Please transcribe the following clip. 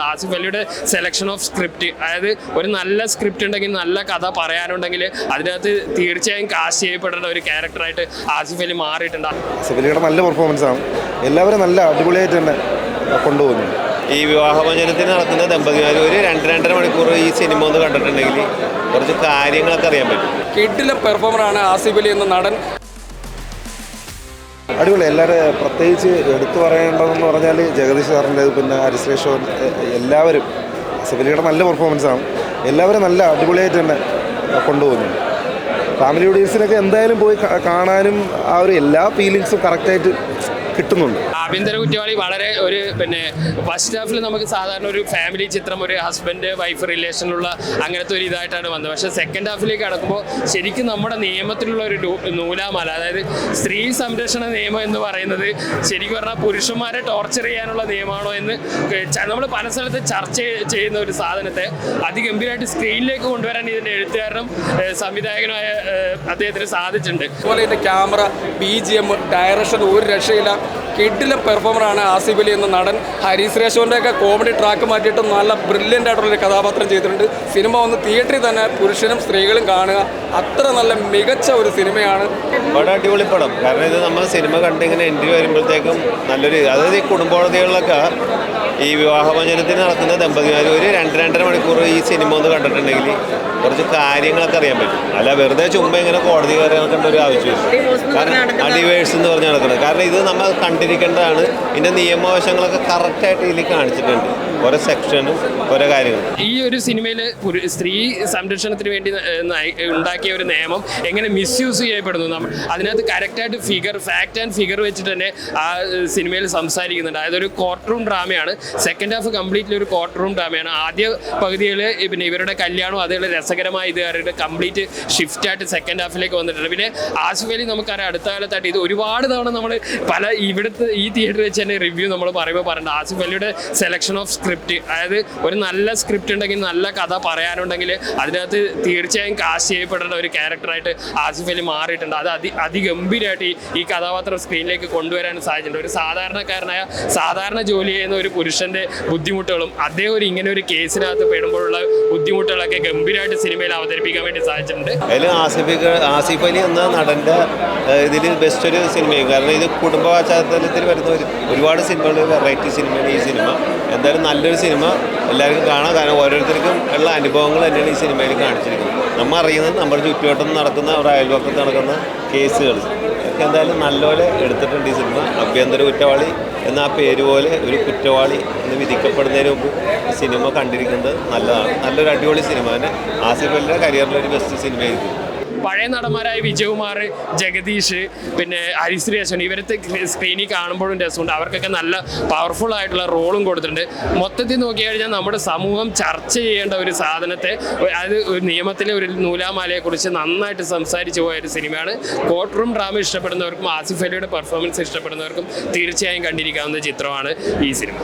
പറയുന്നത് ആസിഫ് അലിയുടെ selection of script. അതായത് ഒരു നല്ല സ്ക്രിപ്റ്റ് ഉണ്ടെങ്കിൽ, നല്ല കഥ പറയാനുണ്ടെങ്കിൽ അതിനകത്ത് തീർച്ചയായും കാസ്റ്റ് ചെയ്യപ്പെടേണ്ട ഒരു ക്യാരക്ടറായിട്ട് ആസിഫ് അലി മാറിയിട്ടുണ്ട്. ആസിഫ് അലിയുടെ നല്ല പെർഫോമൻസ് ആണ്. എല്ലാവരും നല്ല അടിപൊളിയായിട്ട് തന്നെ കൊണ്ടുപോകുന്നു. ഈ വിവാഹമോചനത്തിന് നടക്കുന്ന ദമ്പതിമാർ ഒരു 2-2.5 മണിക്കൂർ ഈ സിനിമ ഒന്ന് കണ്ടിട്ടുണ്ടെങ്കിൽ കുറച്ച് കാര്യങ്ങളൊക്കെ അറിയാൻ പറ്റും. കിഡിലെ പെർഫോമറാണ് ആസിഫ് അലി എന്ന നടൻ. അടിപൊളി. എല്ലാവരും പ്രത്യേകിച്ച് എടുത്തു പറയേണ്ടതെന്ന് പറഞ്ഞാൽ ജഗദീഷ് സാറിൻ്റെ, പിന്നെ ഹരിശ്രേഷ്, എല്ലാവരും ആസിഫ് അലിയുടെ നല്ല പെർഫോമൻസ് ആണ്. എല്ലാവരും നല്ല അടിപൊളിയായിട്ട് തന്നെ കൊണ്ടുപോകുന്നു. ഫാമിലി ഓഡിയൻസിനൊക്കെ എന്തായാലും പോയി കാണാനും ആ ഒരു എല്ലാ ഫീലിങ്സും കറക്റ്റായിട്ട് കിട്ടുന്നുണ്ട്. ആഭ്യന്തര കുറ്റവാളി വളരെ ഒരു ഫസ്റ്റ് ഹാഫിൽ നമുക്ക് സാധാരണ ഒരു ഫാമിലി ചിത്രം, ഒരു ഹസ്ബൻഡ് വൈഫ് റിലേഷനിലുള്ള അങ്ങനത്തെ ഒരു ഇതായിട്ടാണ് വന്നത്. പക്ഷേ സെക്കൻഡ് ഹാഫിലേക്ക് കടക്കുമ്പോൾ ശരിക്കും നമ്മുടെ നിയമത്തിലുള്ള ഒരു നൂലാമാല, അതായത് സ്ത്രീ സംരക്ഷണ നിയമം എന്ന് പറയുന്നത് ശരിക്കും പറഞ്ഞാൽ പുരുഷന്മാരെ ടോർച്ചർ ചെയ്യാനുള്ള നിയമമാണോ എന്ന് നമ്മൾ പല സ്ഥലത്ത് ചർച്ച ചെയ്യുന്ന ഒരു സാധനത്തെ അതിഗംഭീരമായിട്ട് സ്ക്രീനിലേക്ക് കൊണ്ടുവരാൻ ഇതിൻ്റെ എഴുത്തുകാരനും സംവിധായകനുമായ അദ്ദേഹത്തിന് സാധിച്ചിട്ടുണ്ട്. അതുപോലെ ഇതിൻ്റെ ക്യാമറ, BGM, ഡയറക്ഷൻ ഒരു രക്ഷയില്ല. കിഡിലെ പെർഫോമറാണ് ആസിഫ് അലി എന്ന നടൻ. ഹരിശ്രേഷോൻ്റെ ഒക്കെ കോമഡി ട്രാക്ക് മാറ്റിയിട്ട് നല്ല ബ്രില്യൻ്റ് ആയിട്ടുള്ളൊരു കഥാപാത്രം ചെയ്തിട്ടുണ്ട്. സിനിമ ഒന്ന് തിയേറ്ററിൽ തന്നെ പുരുഷനും സ്ത്രീകളും കാണുക. അത്ര നല്ല മികച്ച ഒരു സിനിമയാണ്. വളരെ അടിപൊളി പടം. കാരണം ഇത് നമ്മൾ സിനിമ കണ്ടിങ്ങനെ എൻട്രി വരുമ്പോഴത്തേക്കും നല്ലൊരു, അതായത് ഈ കുടുംബകോടതികളിലൊക്കെ ഈ വിവാഹമോചനത്തിന് നടക്കുന്ന ദമ്പതിമാർ ഒരു 2-2.5 മണിക്കൂർ ഈ സിനിമ ഒന്ന് കണ്ടിട്ടുണ്ടെങ്കിൽ കുറച്ച് കാര്യങ്ങളൊക്കെ അറിയാൻ പറ്റും. അല്ല വെറുതെ ചുമ്മാ ഇങ്ങനെ കോടതി കയറി നടക്കേണ്ട ഒരു ആവശ്യമില്ല. കാരണം ഡിവേഴ്സ് എന്ന് പറഞ്ഞ് നടക്കുന്നത്. കാരണം ഇത് നമ്മൾ കണ്ടിരിക്കേണ്ടതാണ്. ഇതിൻ്റെ നിയമവശങ്ങളൊക്കെ കറക്റ്റായിട്ട് ഇതിൽ കാണിച്ചിട്ടുണ്ട്, ഓരോ സെക്ഷനും ഓരോ കാര്യങ്ങളും. ഈ ഒരു സിനിമയിൽ സ്ത്രീ സംരക്ഷണത്തിന് വേണ്ടി ഉണ്ടാക്കിയ ഒരു നിയമം എങ്ങനെ മിസ്യൂസ് ചെയ്യപ്പെടുന്നു, അതിനകത്ത് കറക്റ്റായിട്ട് ഫാക്ട് ആൻഡ് ഫിഗർ വെച്ചിട്ട് തന്നെ ആ സിനിമയിൽ സംസാരിക്കുന്നുണ്ട്. അതായത് ഒരു കോർട്ട് റൂം ഡ്രാമയാണ്. സെക്കൻഡ് ഹാഫ് കംപ്ലീറ്റ്ലി ഒരു കോർട്ട് റൂം ഡ്രാമയാണ്. ആദ്യ പകുതിയിൽ പിന്നെ ഇവരുടെ കല്യാണം അതുപോലെ രസകരമായ ഇത് കയറിയിട്ട് കംപ്ലീറ്റ് ഷിഫ്റ്റായിട്ട് സെക്കൻഡ് ഹാഫിലേക്ക് വന്നിട്ടുണ്ട്. പിന്നെ ആസിഫ് അലി നമുക്കറിയാം അടുത്ത കാലത്തായിട്ട് ഇത് ഒരുപാട് തവണ നമ്മൾ ഇവിടുത്തെ ഈ തിയേറ്ററിൽ വെച്ച് തന്നെ റിവ്യൂ നമ്മൾ പറയുമ്പോൾ പറയുന്നത് ആസിഫ് അലിയുടെ സെലക്ഷൻ ഓഫ് സ്ക്രിപ്റ്റ്. അതായത് ഒരു നല്ല സ്ക്രിപ്റ്റ് ഉണ്ടെങ്കിൽ, നല്ല കഥ പറയാനുണ്ടെങ്കിൽ അതിനകത്ത് തീർച്ചയായും കാസ്റ്റ് ചെയ്യപ്പെടേണ്ട ഒരു ക്യാരക്ടറായിട്ട് ആസിഫ് അലി മാറിയിട്ടുണ്ട്. അത് അതിഗംഭീരമായിട്ട് ഈ കഥാപാത്രം സ്ക്രീനിലേക്ക് കൊണ്ടുവരാൻ സാധിച്ചിട്ടുണ്ട്. ഒരു സാധാരണക്കാരനായ സാധാരണ ജോലി ചെയ്യുന്ന ഒരു പുരുഷന്റെ ബുദ്ധിമുട്ടുകളും അദ്ദേഹം ഇങ്ങനെ ഒരു കേസിനകത്ത് പെടുമ്പോഴുള്ള ബുദ്ധിമുട്ടുകളൊക്കെ ഗംഭീരമായിട്ട് സിനിമയിൽ അവതരിപ്പിക്കാൻ വേണ്ടി സാധിച്ചിട്ടുണ്ട്. അതിൽ ആസിഫ് അലി എന്ന നടൻ്റെ ഇതിൽ ബെസ്റ്റ് ഒരു സിനിമയും. കാരണം ഇത് കുടുംബ പശ്ചാത്തലത്തിൽ വരുന്ന ഒരുപാട് സിനിമകൾ, വെറൈറ്റി സിനിമയാണ് ഈ സിനിമ. എന്തായാലും നല്ലൊരു സിനിമ എല്ലാവർക്കും കാണാം. കാരണം ഓരോരുത്തർക്കും ഉള്ള അനുഭവങ്ങൾ തന്നെയാണ് ഈ സിനിമയിൽ കാണിച്ചിരിക്കുന്നത്. നമ്മൾ അറിയുന്നത് നമ്മുടെ ചുറ്റുവട്ടം നടക്കുന്ന, അവരുടെ അയൽവക്കത്ത് നടക്കുന്ന കേസുകൾ ഒക്കെ എന്തായാലും നല്ലപോലെ എടുത്തിട്ടുണ്ട് ഈ സിനിമ. ആഭ്യന്തര കുറ്റവാളി എന്ന ആ പേര് പോലെ ഒരു കുറ്റവാളി എന്ന് വിധിക്കപ്പെടുന്നതിന് മുമ്പ് ഈ സിനിമ കണ്ടിരിക്കുന്നത് നല്ലതാണ്. നല്ലൊരു അടിപൊളി സിനിമ തന്നെ. ആസിഫ് അലിയുടെ കരിയറിലൊരു ബെസ്റ്റ് സിനിമയായിരിക്കും. പഴയ നടന്മാരായ വിജയകുമാർ, ജഗദീഷ്, പിന്നെ ഹരിശ്രേഷൻ, ഇവരത്തെ സ്ക്രീനിൽ കാണുമ്പോഴും രസമുണ്ട്. അവർക്കൊക്കെ നല്ല പവർഫുൾ ആയിട്ടുള്ള റോളും കൊടുത്തിട്ടുണ്ട്. മൊത്തത്തിൽ നോക്കി കഴിഞ്ഞാൽ നമ്മുടെ സമൂഹം ചർച്ച ചെയ്യേണ്ട ഒരു സാധനത്തെ, അത് നിയമത്തിലെ ഒരു നൂലാമാലയെക്കുറിച്ച് നന്നായിട്ട് സംസാരിച്ചു പോയ ഒരു സിനിമയാണ്. കോർട്ട് റൂം ഡ്രാമ ഇഷ്ടപ്പെടുന്നവർക്കും ആസിഫ് അലിയുടെ പെർഫോമൻസ് ഇഷ്ടപ്പെടുന്നവർക്കും തീർച്ചയായും കണ്ടിരിക്കാവുന്ന ചിത്രമാണ് ഈ സിനിമ.